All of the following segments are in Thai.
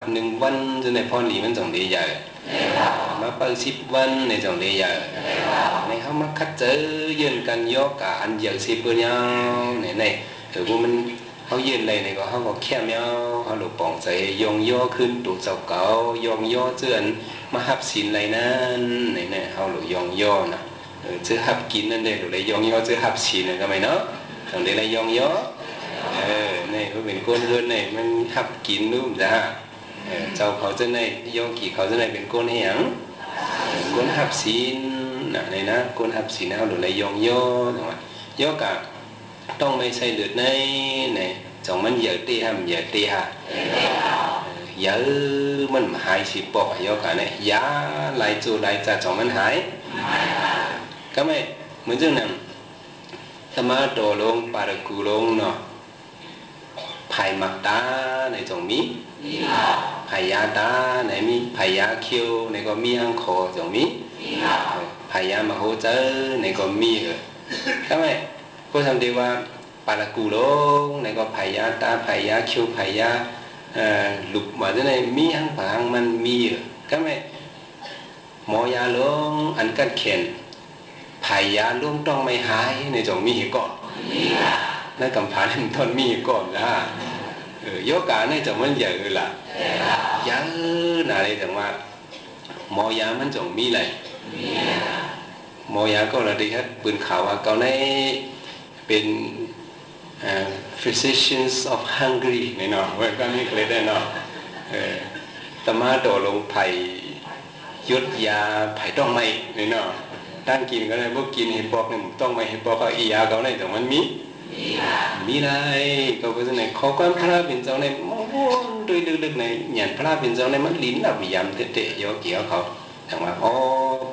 1 วันcho nên phòn lýมันต้องได้ใหญ่มาเปิด10 วันในต้องได้ใหญ่ในเขามาคัดเจอยืนกันยกกับอันเยอะสิบเนี้ยในถือว่ามันเขายืนเลยในก็เขาก็แค่เนี้ยเขาหลุดป่องใจยองย่อขึ้นตูเจ้าเก่ายองย่อเจือนมาหับสินอะไรนั้นในเขาหลุดยองย่อนะชื่อหับกินนั่นเองหลุดเลยยองย่อชื่อหับสินก็ไม่เนาะต้องได้เลยยองย่อนี่เขาเป็นก้นเฮือนนี่มันหับกินนู่นจ้าเจ้าเขาจะในโยกีเขาจะในเป็นก้นเหียงก้นหับศีลนะในนะก้นหับศีลเอาหรือในยองย่อถูกไหมย่อกะต้องไม่ใช่เลือดในจงมันเยอะตีฮะมันเยอะตีฮะเยอะมันหายสิปอกย่อกะเนี่ยยาลายจูลายจะจงมันหายก็ไม่เหมือนเรื่องนั้นธรรมะโตลงปาระกูลงเนาะไผ่หมักตาในจงมีไผ่ยาตาในมีไผ่ยาเขียวในก็มีอังคอจงมีไผ่ยามโหเจอในก็มีก็ไม่พวกทำดีว่าปารากูลงในก็ไผ่ยาตาไผ่ยาเขียวไผ่ยาหลุบมาจะในมีอังผางมันมีก็ไม่หมอยาลงอันกัดเข็นไผ่ยาลงต้องไม่หายในจงมีก่อนนั่นกำพร้าหนึ่งทนมีก่อนละโยกาเนี่ยจะมันเยอะละเยอะนะเลยจังว่าหมอยามันจงมีอะไรหมอยาก็เราได้ครับปืนข่าวว่าเขาในเป็น physicians of Hungary นี่เนาะเว้ยก็นี่เลยได้เนาะตมาโตลงไผ่ยุดยาไผ่ต้องไม่นี่เนาะตั้งกินก็ได้พวกกินเห็ดบอกเนี่ยต้องไม่เห็ดบอกเขาอียาเขาในแต่มันมีไรก็เพราะฉะนั้นเขาก็พระเป็นเจ้าในมองด้วยลึกๆในหยันพระเป็นเจ้าในมันลิ้นแบบยำเตะๆเยอะเกี่ยวเขาแต่ว่าอ๋อ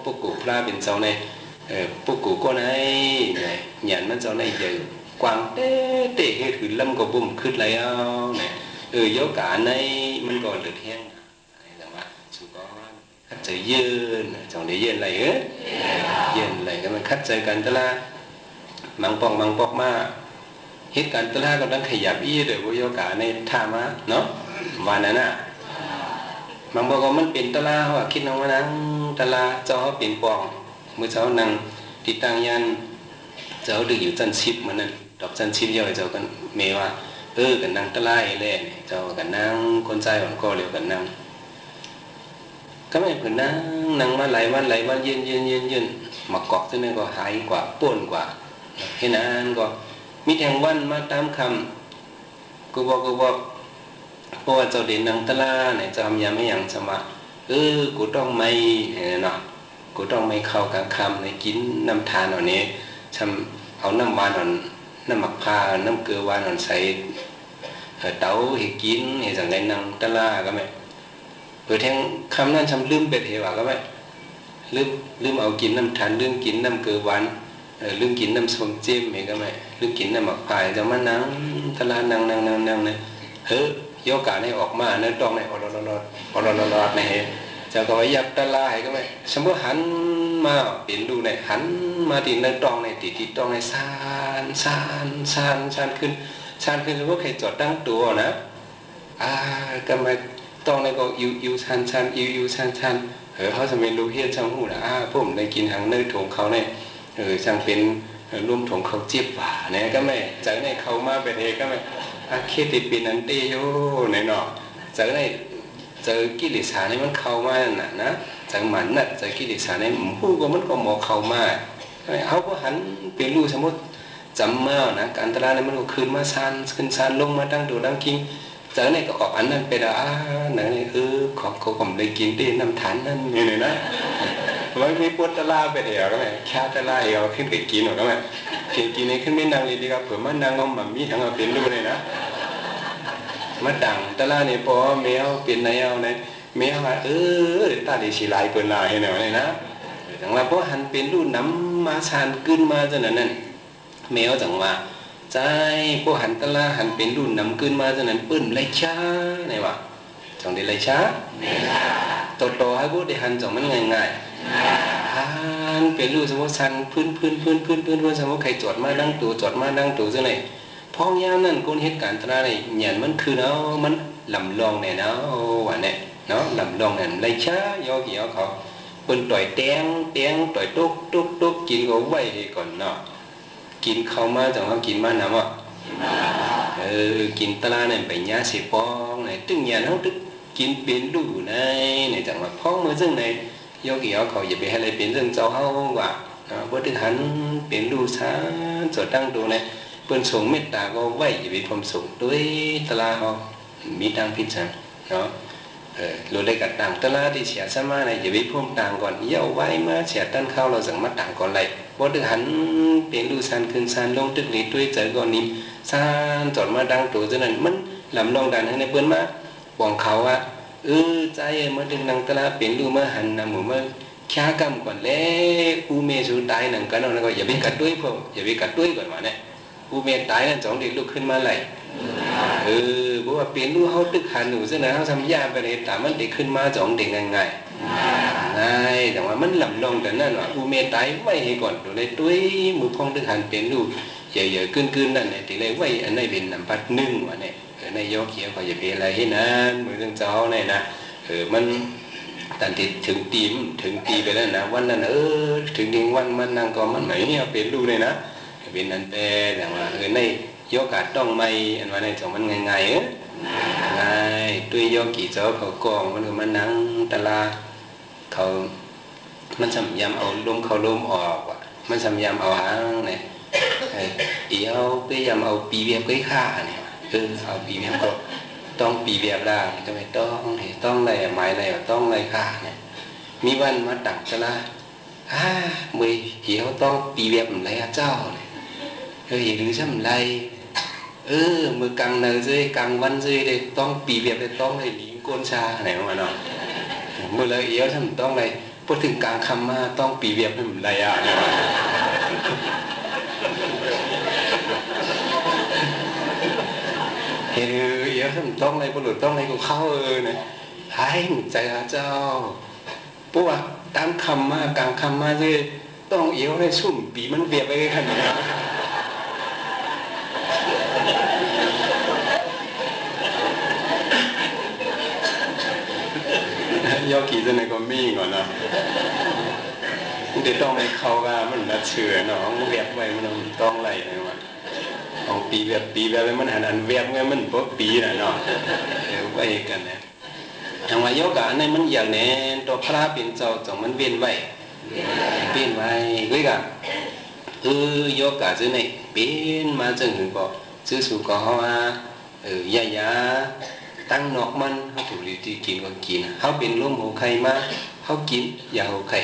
พวกกูพระเป็นเจ้าในพวกกูก็ในหยันมันเจ้าในเยอะกวางเตะเหตุคือลำก็บุ่มขึ้นเลยเอาเนี่ยเยอะกาในมันก็เดือดแห้งแต่ว่าสุก็คัดใจยืนจังได้ยืนอะไรยืนอะไรก็มันคัดใจกันตะละมังปอกมาเหตุการณ์ตะละก็ต้องขยับอี้เดี๋ยววิโยกาในท่ามาเนาะวันนั้นน่ะมังบอกว่ามันเป็นตะละเขาคิดน้องว่านั่งตะละเจ้าเขาเป็นปองเมื่อเช้านั่งติดตั้งยันเจ้าดึกอยู่จันชิบเหมือนนั้นดอกจันชิบย่อยเจ้ากันเมว่ากันนั่งตะละแล่เนี่ยเจ้ากันนั่งคนใจอ่อนก็เร็วกันนั่งก็ไม่เผื่อนั่งมาหลายวันยืนมากอกที่นั่นก็หายกว่าป่วนกว่าเห็นนั้นก็มีแทงวันมาตามคำกูบอกเพราะว่าเจ้าเด่นนังตะลาเนี่ยจะทำยามไม่ยังสมากูต้องไม่เนาะกูต้องไม่เข้ากลางคำในกินน้ำทานเอาเนี้ยทำเอาน้ำหวานน้ำหมักพาน้ำเกลือหวานใส่เต้าให้กินให้จังไรนังตะลาก็ไม่เปิดแทงคำนั้นทำลืมเป็ดเหวก็ไม่ลืมเอากินน้ำทานลืมกินน้ำเกลือหวานลืมกินน้ำส้มจิ้มเองก็ไม่ลืมกินน้ำหมักพายจะมานั่งตะลานั่งเนี่ยโยกาให้ออกมาเนื้อตองในอรรอดในเจ้าก็ไว้ยับตะลาให้ก็ไม่สมมติหันมาเปลี่ยนดูในหันมาที่เนื้อตองในติดตองในซานขึ้นสมมติใครจอดตั้งตัวนะก็ไม่ตองในก็ยูซานเขาจะเป็นรูเฮียนช่างหูนะผมได้กินหางเนื้อถุงเขาเนี่ยช่างเป็นร่วมถงเขาจีบหวาเนี่ยก็ไม่จากในเขามาเป็นเองก็ไม่เคติปีนันเตโยเนี่ยเนาะจากในเจอกิเลสาเนี่ยมันเข้ามานะจากมันน่ะเจอกิเลสาเนี่ยผู้ก็มันก็หมอเข้ามาเขาก็หันเป็นรูสมมติจำมานะการตลาดเนี่ยมันก็ขึ้นมาขึ้นซานลงมาตั้งดูตั้งกินจากในก็ออกอันนั้นเป็นไหนเขาผมได้กินได้น้ำทานนั่นนี่เลยนะไว้มีปวดตะลาไปเดียวก็ไหมแค่ตะลาเดียวขึ้นไปกินหรอกก็ไหมกินนี่ขึ้นไม่นั่งเลยดีครับเผื่อมันนั่งงอมมีทั้งเอาเป็นรูเลยนะมาดังตะลาเนี่ยพอแมวเป็นนายเอาเนี่ยแมวว่าตาดีสีลายเปิดลายให้หน่อยนะจังว่าเพราะหันเป็นรูน้ำมาชานขึ้นมาจนนั้นแมวจังว่าใจพวกหันตะลาหันเป็นรูน้ำขึ้นมาจนนั้นปื้นไรช้าไหนวะจังได้ไรช้าโตให้พวกได้หันจังมันง่ายหันเป็นรูสมมติชันพื้นสมมติใครจอดมาดังตัวจังไหนพ้องยามนั่นคนเหตุการณ์ตราไหนหยันมันคือเนาะมันลำลองเนี่ยเนาะ อ่ะเนี่ยเนาะลำดองนั่นไรช้ายอกี่ยอเขาเปิ้นต่อยแตงต่อยตุ๊กกินก็ไว้ก่อนเนาะกินเข้ามาจังว่ากินมาน้ำอ่ะกินตลาเนี่ยไปย่าเสียปองเนี่ยตึงยันเขาตึกกินเป็นดูเนี่ยจังว่าพ้องมือซึ่งเนี่ยยอกี่ยอเขาอย่าไปให้อะไรเป็นซึ่งเจ้าเขาว่าเพื่อถึงหันเป็นดูช้าจดตั้งตัวเนี่ยเปิ้นส่งเมตตาก็ไว้อย่าไปพรมส่งด้วยตลาเขามีทางพิจารณาเนาะรู้ได้กับต่างตลาดที่เสียสมาเนี่ยอย่าไปพุ่มต่างก่อนเย่าไว้มาเสียตั้นเข้าเราสั่งมาต่างก่อนเลยเพราะถึงหันเป็นดูซันขึ้นซันลงตึกนี้ด้วยเจอก่อนนี้ซันจอดมาดังตัวจนนั้นมันลำลองดันให้ในเปิ้นมาบอกเขาว่าใจมาดึงดังตลาดเป็นดูมาหันนำหมู่มาค้ากรรมก่อนแล้วอูเมสูตายนั่นกันแล้วก็อย่าไปกัดด้วยพวกอย่าไปกัดด้วยก่อนมาเนี่ยอูเมตายนั่นสองเด็กลุกขึ้นมาเลยเพราะว่าเปลี่ยนรู้เขาตึกหันหนูซะนะเขาทำยาไปเลยแต่มันเด็กขึ้นมาสองเด็กง่ายแต่ว่ามันหล่ำลงแต่นั่นว่าอูเมตายไว้ให้ก่อนตัวเลยด้วยมือพองตึกหันเปลี่ยนรู้เยอะๆขึ้นนั่นเนี่ยตีเลยไว้อันนี้เป็นน้ำพัดนึ่งวะเนี่ยในยกเขียวก็อย่าไปอะไรให้นั้นมือเรื่องเจ้าเนี่ยนะมันตันติดถึงตีไปแล้วนะวันนั้นถึงดิ่งวันมันนั่งก็มันไหนเนี่ยเปลี่ยนรู้เลยนะเป็นนั่นแต่ว่าในโยกาต้องไม่อันว่าในจังมันง่ายง่ายด้วยโยกี่เจ้าเขากองมันก็มันนั่งตลาเขามันสัมยามเอาลมเขาลมออกว่ะมันสัมยามเอาหางเนี่ยเอาไปยามเอาปีเวียบก็ฆ่าเนี่ยเอาปีเวียบก็ต้องปีเวียบได้ก็ไม่ต้องอะไรไม้อะไรต้องอะไรฆ่าเนี่ยมีวันมาตักตลามือเหี่ยวต้องปีเวียบอะไรเจ้าเนี่ยหรือช่ำไรมือกังเนยdướiกังวันdưới đây ต้องปีเวียบได้ต้องเลยหลิงโกนชาไหนมาเนาะมือเลยเอี้ยวช่ำต้องเลยพอถึงกลางคำมาต้องปีเวียบให้มันไรเนี่ยเอี้ยวช่ำต้องเลยพอหลุดต้องเลยกูเข้าเนี่ยให้ใจเจ้าปุ๊บว่าตามคำมากลางคำมาdướiต้องเอี้ยวให้สุ่มปีมันเวียบไปขนาดนี้ยอกี่จะในก็มีก่อนนะเดี๋ยวต้องในเขาว่ามันน่าเชื่อเนาะเวียบไว้มันต้องไรนะวะของปีเวียบมันหันอันเวียบไงมันพวกปีน่ะเนาะไว้กันเนี่ยทางว่ายกะในมันอย่างนี้ตัวพระเป็นเจ้าจงมันเวียนไว้ด้วยกันยกะจะในเป็นมาจึงถึงก็ซื้อสู่ก็ว่ายาตั้งนอกมันเขาถูกดีที่กินก็กินเขาเป็นร่มหัวไข่มาเขากินยาหัวไข่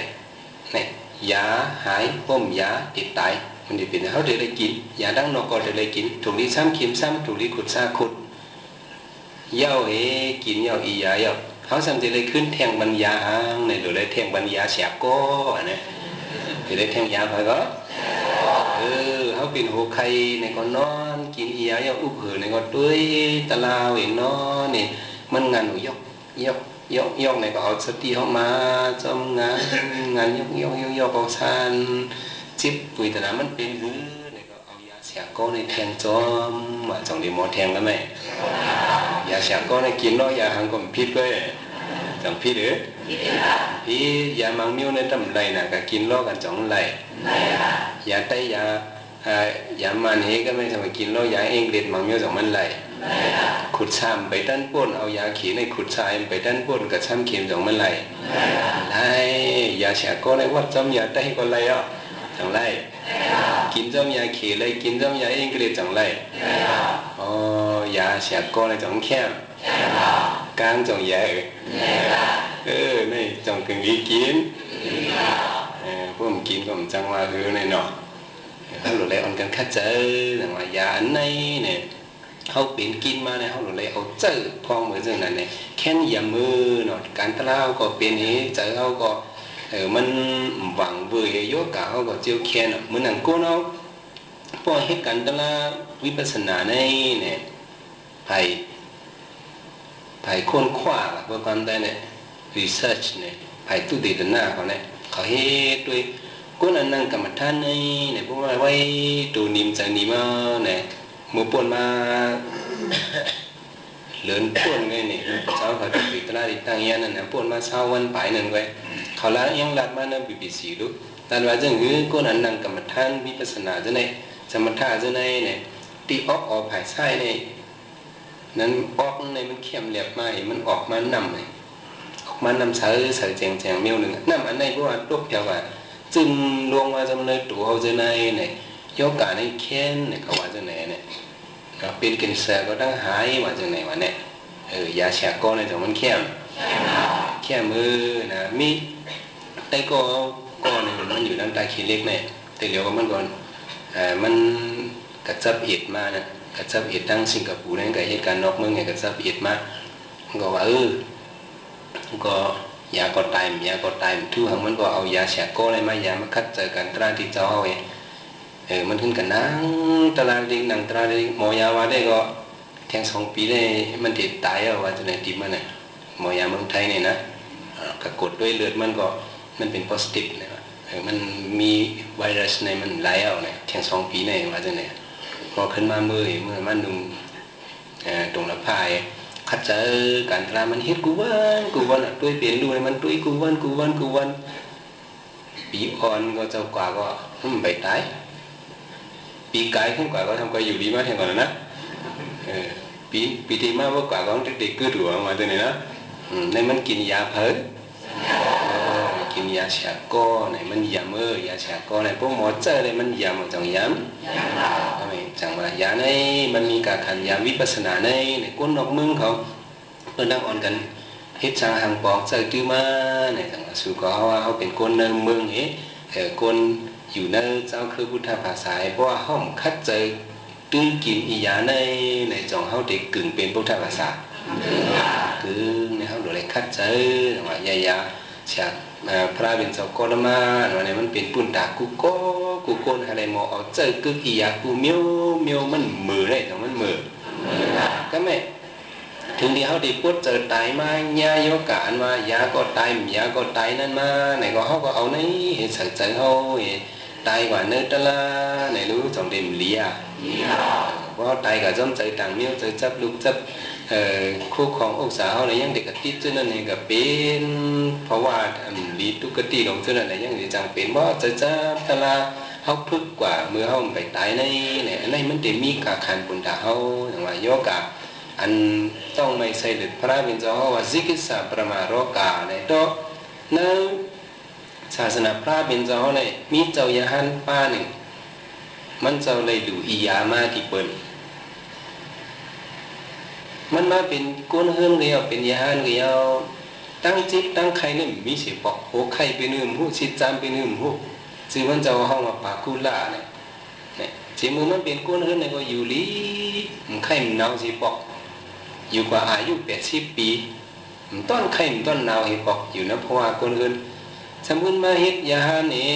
เนี่ยยาหายป้มยาติดตายมันจะเป็นเขาเดี๋ยวได้กินยาตั้งนอกก็เดี๋ยวได้กินถูกดีซ้ำเข็มซ้ำถูกดีขุดซาขุดเย้ากินเย้าอียาเย้าเขาซ้ำจะเลยขึ้นแทงบัญญาเนี่ยเดี๋ยวได้แทงบัญญาเสียก้อเนี่ยเดี๋ยวได้แทงยาไปก็เขาเป็นหัวไข่ในก็นอนกินอียาเย้าอุบหือในก็ด้วยตะลาวเองนอนนี่มันงานหนูยกในก็เอาสติเข้ามาจำงานยกเอาชันจิบปุ๋ยแต่ละมันเป็นหือในก็เอายาเสียก้อในแทงจอมว่าจังดีหมอแทงแล้วไหมยาเสียก้อในกินน้อยยาหังก็พิษด้วยจังพิษหรือพี่ยามังมิ้วในตำไรน่ะก็กินล้อกันจังไรยาไตยามันเฮก็ไม่สามารถกินแล้วยาเองเด็ดมังเมียวจากมันไหลขุดชามไปด้านป้นเอายาขีในขุดชายไปด้านป้นกับช้ำเข็มจากมันไหลยาเสียก็ในวัดจำยาไตก็ไหลอ่ะจังไรกินจำยาขีเลยกินจำยาเองเด็ดจังไรยาเสียก็ในจังแคบกลางจังยานี่จังกึ่งอีกินพวกมันกินก็มันจังว่าในเนาะเขาหลุดเลยอันกันคัดเจอแต่ว่ายาอันไหนเนี่ยเขาเป็นกินมาเนี่ยเขาหลุดเลยเอาเจอพองเหมือนเรื่องนั้นเนี่ยแค่ยามือเนาะการตะล่าก็เป็นนี้เจอเขาก็มันหวังเบื่อโยกเขาก็เจียวแค่เนาะเหมือนหนังโก้เนาะพอให้การตะล่าวิปัสสนาในเนี่ยไผ่ค้นคว้าเพื่อความได้เนี่ย research เนี่ยไผ่ตู้ดีดหน้าเขาเนี่ยเขาเฮ็ดด้วยก็นั่งกรรมฐานเนี่ยพวกว่าไว้ตูนิมจากนิมเนี่ยมือปนมา เหลือนป่วนไงนี่เช้าเขาจะปิดตลาดตั้งยันนั่นนะป่วนมาเช้าวันไปนั่นไว้เขาละยังรัดมานะBBCดูแต่ว่าจังหือก้นอันนั่งกรรมฐานวิปัสสนาจังไหนสมถะจังไหนเนี่ยตีออกภายใต้เนี่ยนั้นออกในมันเข้มเหลียบมามันออกมานำเลยออกมานำเสือแจงเมียวหนึ่งน้ำอันไหนพวกลูกเพียวว่าจึงลวงมาจำเลยตัวเขาจังไหนเนี่ยโยกการในแค้นเนี่ยเขาว่าจังไหนเนี่ยเป็นกินเสือก็ตั้งหายว่าจังไหนวะเนี่ยยาแฉกก้อนในจังมันเข้มมือนะมีแต่ก็เนี่ยมันอยู่ด้านใต้ขี้เล็กเนี่ยแต่เหลียวก็มันก่อนมันกระจับเอ็ดมานะกระจับเอ็ดตั้งสิงคโปร์นั่นก็เหตุการณ์นอกเมืองเนี่ยกระจับเอ็ดมาก็ว่าก็ยาก็ตายทุกครั้งมันก็เอายาแฉกก้อนอะไรมายามาคัดเจอกันตราที่เจ้าเอามันขึ้นกันนั่งตารางดิ้งนั่งตารางดิ้งหมอยาว่าได้ก็แทง2 ปีได้มันติดตายเอาว่าจะไหนติดมันเนี่ยหมอยาเมืองไทยเนี่ยนะกระกดด้วยเลือดมันเป็นโพซิทีฟเนี่ยมันมีไวรัสในมันไหลเอาเนี่ยแทง2 ปีเนี่ยว่าจะไหนพอขึ้นมาเมื่อมันนุ่งตรงหน้าผายขัดเจอการตรามันเฮ็ดกูวันด้วยเปลี่ยนดูเลยมันด้วยกูวันปีอ่อนก็เจ้ากว่าก็ไปตายปีกายขึ้นกว่าก็ทำก็อยู่ดีมากแทนก่อนนะปีที่มาว่ากว่าก็เด็กๆก็ถั่วมาตัวนี้นะในมันกินยาเพิ่มกินยาแฉกก้อในมันยามยาแฉกก้อในพวกหมอเจอเลยมันยามจังยามทำไมจังว่ายาในมันมีการขันยาวิปัสสนาในก้นนอกมึงเขาเพิ่นนั่งอ่อนกันเฮ็ดช่างหางปอกเจอตื้อมาในจังว่าสู่ก็ว่าเขาเป็นคนในเมืองคนอยู่ในเจ้าคือพุทธภาษาเพราะว่าเขาคัดเจอตื้อกินอียาในจองเขาเด็กกึ่งเป็นพุทธภาษาคือในเขาโดยคัดเจอว่ายาฉากพระเป็นเจ้าโกดมาวันนี้มันเป็นปุ่นตากูโกนอะไรมอเอาเจอกูอียากูเมียวมันมือได้แต่มันมือก็ไม่ถึงที่เขาได้พูดเจอตายมาญาโยกานมายาก็ตายยาก็ตายนั่นมาไหนก็เขาก็เอาในเห็นสักใจเขาตายกว่าเนื้อตะลาไหนรู้จงเต็มเลียเพราะตายกับจอมใจต่างเมียวใจจับลูกจับคู่ขององศาเขาเนี่ยยังเด็กกติดจนนั่นเองก็เป็นเพราะว่าลีตุกติของจนนั่นเนี่ยยังจังเป็นว่าจะตะลาเขาพึกกว่าเมื่อเขาไปตายในมันจะมีกาคันปุ่นตาเขาอย่างว่าโยกะอันต้องไม่ใส่เด็ดพระเป็นเจ้าว่าซิกิสาประมาโรกาเนี่ยโตนั่นศาสนาพระเป็นเจ้าเนี่ยมีเจ้ายาหันป้าหนึ่งมันเจ้าเลยดูอียามาที่เปิ้นมันมาเป็นก้นเฮือนเดียวเป็นยาหันเดียวตั้งจิตตั้งใครเนี่ยมีเสียปอกโหใครเป็นหนึ่งหูชิดจามเป็นหนึ่งหูซึ่งมันเจ้าห้องมาปากุล่าเนี่ยจีมือมันเป็นก้นเฮือนเนี่ยก็อยู่ลีมันใครมันเอาสีปอกอยู่กว่าอายุ80 ปีต้นไข่ต้นนาวเห็ดปอกอยู่นะเพราะว่าคนอื่นสมมุติมาเฮ็ดยาหันนี่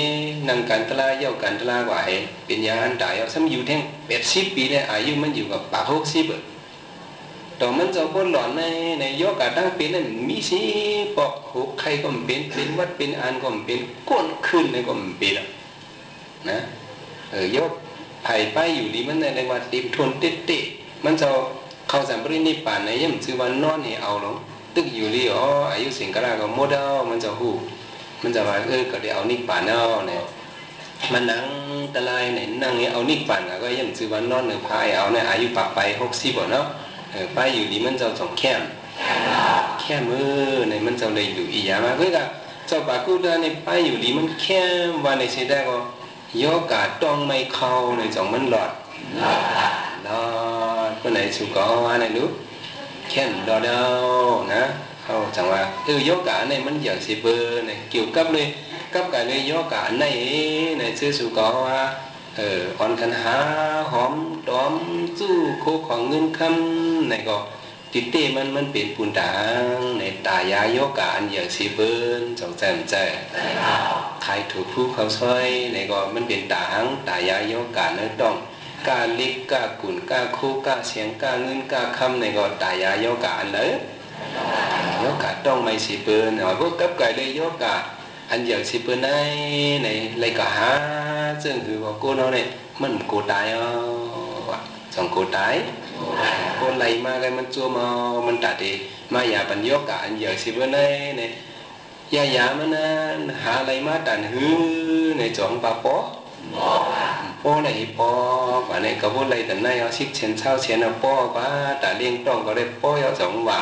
นั่งกันตลาเย่ากันตลากว่าเป็นยาหันตายเอาสมอยู่แท่ง80 ปีเนี่ยอายุมันอยู่กับปาก60ต่อมันจะคนหลอนในยกกะตั้งเป็นนั่นมีสิปอกหกไข่ก็เป็นวัดเป็นอันก็เป็นก้นขึ้นในก็เป็นนะยกไผ่ไปอยู่ดีมันในว่าติมทนเตะมันจะเขาสัมปรินิพพานในย่ำชื่อว่านอนนี่เอาลงตึกอยู่ลีอายุสิงกะลาก็โมดเอามันจะหูมันจะว่าก็ได้เอานิพพานเอาเนี่ยมันนั่งตะลายเนี่ยนั่งเนี่ยเอานิพพานก็ย่ำชื่อว่านอนพายเอาเนี่ยอายุปากไป60บ่เนาะไปอยู่ดีมันจะสองแค่มือเนี่ยมันจะเลยดูอียามาเพื่อเจ้าปากุดาเนี่ยไปอยู่ดีมันแค่วันในเสด็จก็โยกาต้องไม่เข้าในจองมันหลอดคนไหนสุกว่าไหนรู้แค่ดอเดานะเขาจังว่าโยกาเนี่ยมันอยากสิเบอร์เนี่ยเกี่ยวกับเลยกับการเลยโยกาในชื่อสุกว่าอ่อนกันหาหอมดอมสู้โคของเงินคำในก็ติดเต้มันเป็นปุ่นด่างในตายาโยกาอันอยากสิเบอร์จงแจ่มใจใครถูกผู้เขาช่วยในก็มันเป็นด่างตายาโยกาเนื้อต้องกาลิกกากุนกาคู่กาเสียงกาเงินกาคำในก็ตายาโยกาอันเลยโยกาต้องไม่สิเบอร์หน่อยพวกกับไก่เลยโยกาอันอยากสิเบอร์ในเลยก็หาซึ่งคือว่ากูเนาะเนี่ยมันกูตายสองกูตาย คนไหลมากันมันจัวมามันตัดเอมาอย่าปัญญกะอันเยอะสิเบนเนี่ยยามันนะหาอะไรมาตันหื้อในจ่องปะปอปอในปอว่าในกระบุนไรแต่ในเอาชิกเชนเช่าเชนเอาปอว่าแต่เลี้ยงต้องก็ได้ปอเอาสองว่า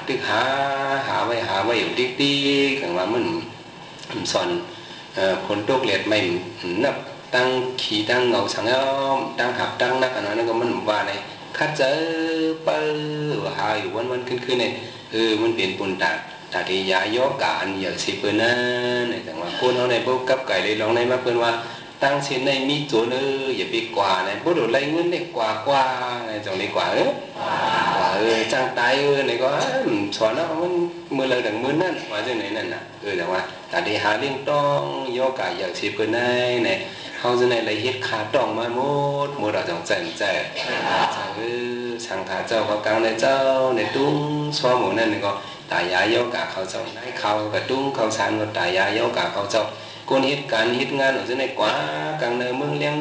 ตึกหาไว้อยู่ดีๆกันว่ามันสอนคนตกเลียดไม่นับตั้งขี่ตั้งเงาสังเอาตั้งหับตั้งนักอันนั้นก็มันว่าในคัดเจอเปิ้ลหาอยู่วันขึ้นเนี่ยมันเปลี่ยนปุ่นตาที่ยาย่อกานอย่างสิเปิ้นนั่นในจังว่าคนเฮาในพวกกับไก่เลยลองในมาเปิ้นว่าตั้งเช่นในมีโจรอย่าไปกว่าในบ่โดดไล่เงินได้กว่าในจังนี้กว่าจังตายในก็สอนเนาะมันมื้อละดังมื้อนั้นว่าจังไหนนั่นน่ะจังว่าตาที่หาเลี้ยงต้องย่อกาอย่างสิเปิ้นในเฮาจังไหนเลยเฮ็ดขาต้องมาหมดเราจังแจ่มแจ้สังฆาเจ้าเขากลางในเจ้าในตุ้งซ้อหมู่นั่นก็ตายายโยกะเขาเจ้าได้เขากระตุ้งเขาสานก็ตายายโยกะเขาเจ้าคนฮิตการฮิตงานหรือจะในกว่ากลางเนินเมืองเลี้ยง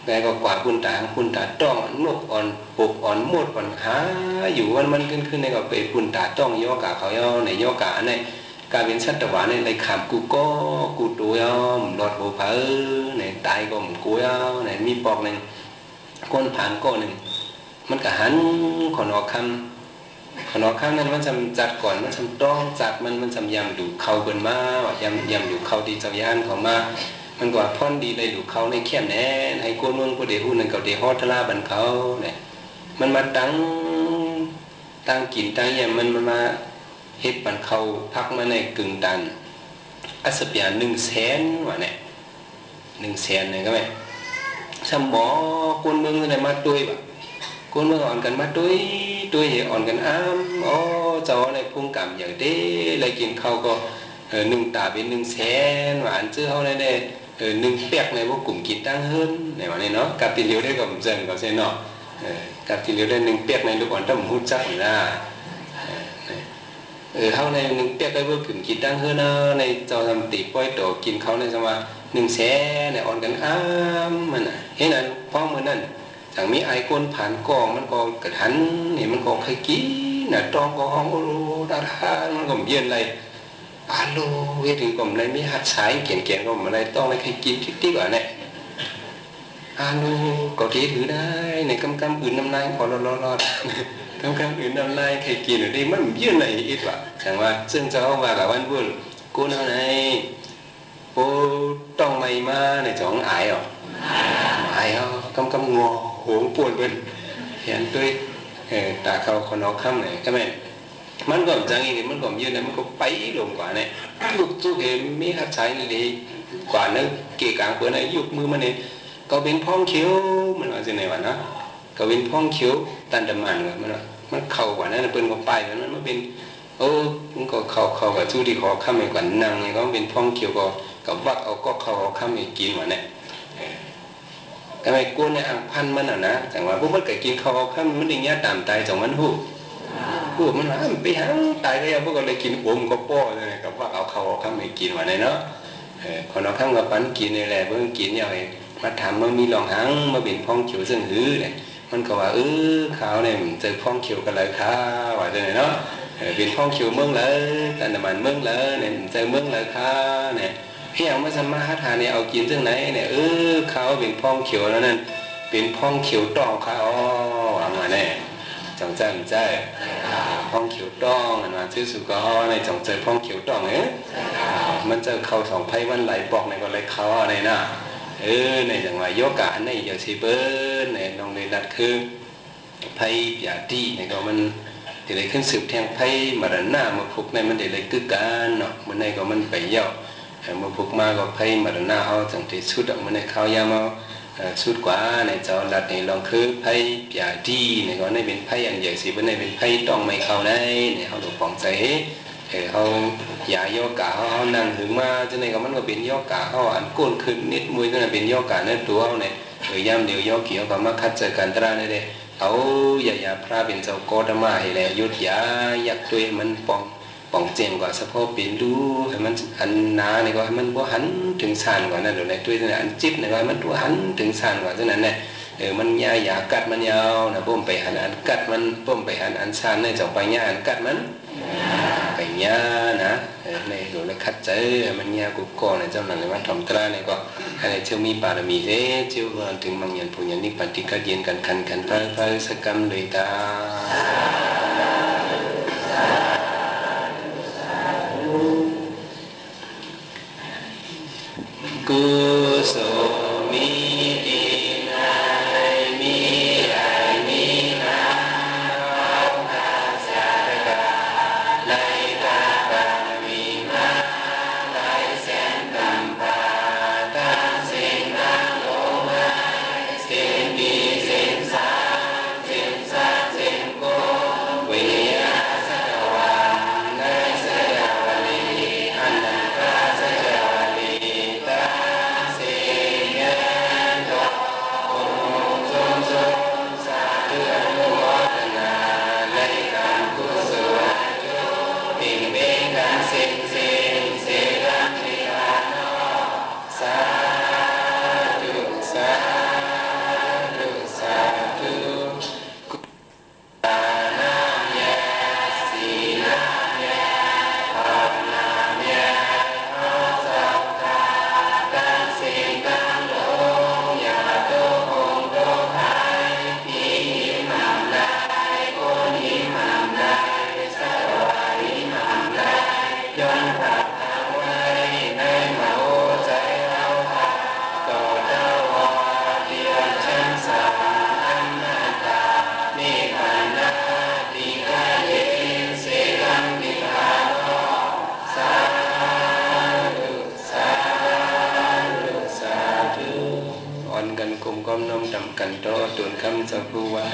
ไงก็กว่าคุณตาต้องนุกอ่อนปุกอ่อนมุดอ่อนหาอยู่มันขึ้นในก็ไปคุณตาต้องโยกะเขาย่อในโยกะในการเป็นชัตวาในไรขามกูตัวยอมหลอดหัวเผอในตายก็มกูยอในมีปอกหนึ่งก้นผ่านก้อนหนึ่งมันก็หันขอนอคำนั้นมันจำจัดก่อนมันจำต้องจัดมันจำยำดูเขาเบิ่นมายำดูเขาดีเจ้าย่านเขามามันก็พ่อนดีเลยดูเขาในแคบแน่ให้กวนเมืองผู้เดือดหูนั่นเขาเดือดฮอตลาบันเขาเนี่ยมันมาตั้งกินตั้งยำมันมาเฮ็ดบันเขาพักมาในกึ่งตันอัศเปีย100,000ว่าเนี่ย100,000เนี่ยก็ไหมสมอกวนเมืองอะไรมาด้วยแบบคนเมื่ออ่อนกันมาด้วยเหอ่อนกันเจ้าในพุ่งกำอย่างเด้เลยกินข้าวก็1 ตาเป็น100,000หวานซื้อเขาได้1 เปียกในพวกกลุ่มกินตั้งเฮิรนในวันนี้เนาะกับตีเลี้ยวได้กับเจนกับเซนเนาะกับตีเลี้ยวได้1 เปียกในลูกอ่อนต้องหูจักหน้าเขาใน1 เปียกได้พวกกลุ่มกินตั้งเฮิรนในเจ้าทำตีป้อยโตกินเขาในสมา100,000ในอ่อนกันมันเห็นนั้นพ้องมือนั่นจังมีไอคนผ่านกองมันก็กระทันนี่มันก็เคยกินน่ะตองก็ห้องโอโลดารามันก็เย็นเลยอาโลเวถึงก็อะไรมีหัดสายเขียนก็อะไรต้องอะไรเคยกินติ๊กๆอ่ะเนี่ยอาโลก็เกถือได้ในกำอื่นน้ำลายพอรอดกำอื่นน้ำลายเคยกินหรือได้มันเย็นเลยอีกว่ะจังว่าซึ่งเจ้าว่ากับวันบุญกูนั่นไงโอ้ต้องไม่มาในจ่องอายอ่ะอายอ่ะกำงอโหงปวดเป็นเห็นด้วยตาเขาคนเอาข้ามเลยใช่ไหมมันก็จังอีกมันก็ยืนเลยมันก็ไปลงกว่าเนี่ยลูกตู้เห็นมีหัดใช้เลยกว่านั้นเกี่ยกลางเปิดในยุคมือมันเนี่ยก็เป็นพ้องเขียวมันว่าจะไหนวะนะก็เป็นพ้องเขียวตันดมันวะมันเข่ากว่านั้นเปิดก็ไปมันเป็นมันก็เข่ากับตู้ที่ขอข้ามไปกว่านั่งเนี่ยก็เป็นพ้องเขียวก็วักเอาก็เข่าข้ามไปกินวะเนี่ยทำไมกูในอ่างพันมันนะจังว่าพวกมันเกิดกินข้าวข้ามมันอย่างเงี้ยตามตายจังมันหูมันว่าไปหาตายแล้วพวกก็เลยกินอมก็ป้อเลยกับว่าเอาข้าวข้ามไปกินว่าไหนเนาะคนเอาข้ามกับปันกินนี่แหละเพิ่งกินอย่างไรมาทำมันมีรองหังมาเป็นพ้องเขียวซึ่งหื้อเนี่ยมันก็ว่าข้าวเนี่ยเจอพ้องเขียวกันเลยค่ะว่าจะไหนเนาะเป็นพ้องเขียวเมืองเลยแต่น้ำมันเมืองเลยเนี่ยเจอเมืองเลยค่ะเนี่ยเฮียมาสมาหาเนี่ยเอากินซึ่งไหนเนี่ยเขาเป็นพ้องเขียวแล้วนั่นเป็นพ้องเขียวตองเขาว่ามาเนี่ยจังใจพ้องเขียวตองนะชื่อสุกอในจังใจพ้องเขียวตองมันจะเข้าสองไพ่วันไหลบอกในก็เลยเขาในน่ะในจังหวะโยกะในอย่างซีเบิร์ในลองในดัดคือไพ่ยาดีในก็มันเดี๋ยวเลยขึ้นสืบแทงไพ่มาดันหน้ามาพุกในมันเดี๋ยวเลยกึกกันเนาะมันในก็มันไปเย่ามาพุกมาก็ไพ่มาดันหน้าเอาจังที่สุดมันในข้าวยามาสุดกว่าในเจ้าลัดในลองคือไพ่ยาดีในก็ในเป็นไพ่อันใหญ่สิมันในเป็นไพ่ต้องไม่เข้าในเขาถูกปองใจเขาอย่าโยกะเขานั่งถึงมาจนในก็มันก็เป็นโยกะเขาอันก้นขึ้นนิดมวยจนเป็นโยกะในตัวเขาเนี่ยย่ำเดียวโยกเกี่ยวกับมาคัดเจอกันตราในเด้เอาอย่าพระเป็นเจ้าโกดมาให้แลยุดยาอยากตัวมันป่องเจมกว่าเฉพาะเป็นดูให้มันอันนาในก็ให้มันบ่หันถึงสานกว่านั้นหรือในตัวนั้นอันจิบในก็ให้มันตัวหันถึงสานกว่าฉะนั้นเนี่ย มันยาอยากกัดมันยาวนะพุ่มไปหันอันกัดมันพุ่มไปหันอันชานในเจ้าไปยาอันกัดมันไปยานะในหลวงเลยคัดเจอมันยากุกอในเจ้านั้นเลยว่าทำตราเนี่ยก็อะไรเชื่อมีบารมีเด้เชื่อว่าถึงบางอย่างผู้อย่างนี้ปฏิกัดเย็นกันกันพระสกรรมเลยตากุศลมีดีนายมีไรมีนาเอาตาสาธกาในตาบามีมาหลายแสนตำปาตาสิ่งนั้นลงมาสิ่งดีสิ่งสาสิ่งสัตสิ่งโกวิยาสัจวันในสัจวลีอันนั้นพระสัจวลีตากันกลมก้มน้อมดำกันโตตุนคำสัพพุวา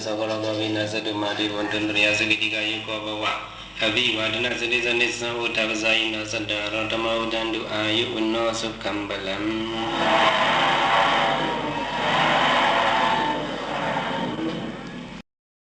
สังฆราชวินาศดุมาดิวันตุนริยาสกิติกายุโกภวะอภิวาทนาสิริสนิสังอุทาวสัยนาสันดารัตมะอุดันตุอายุอุโนสุขัมบาลัม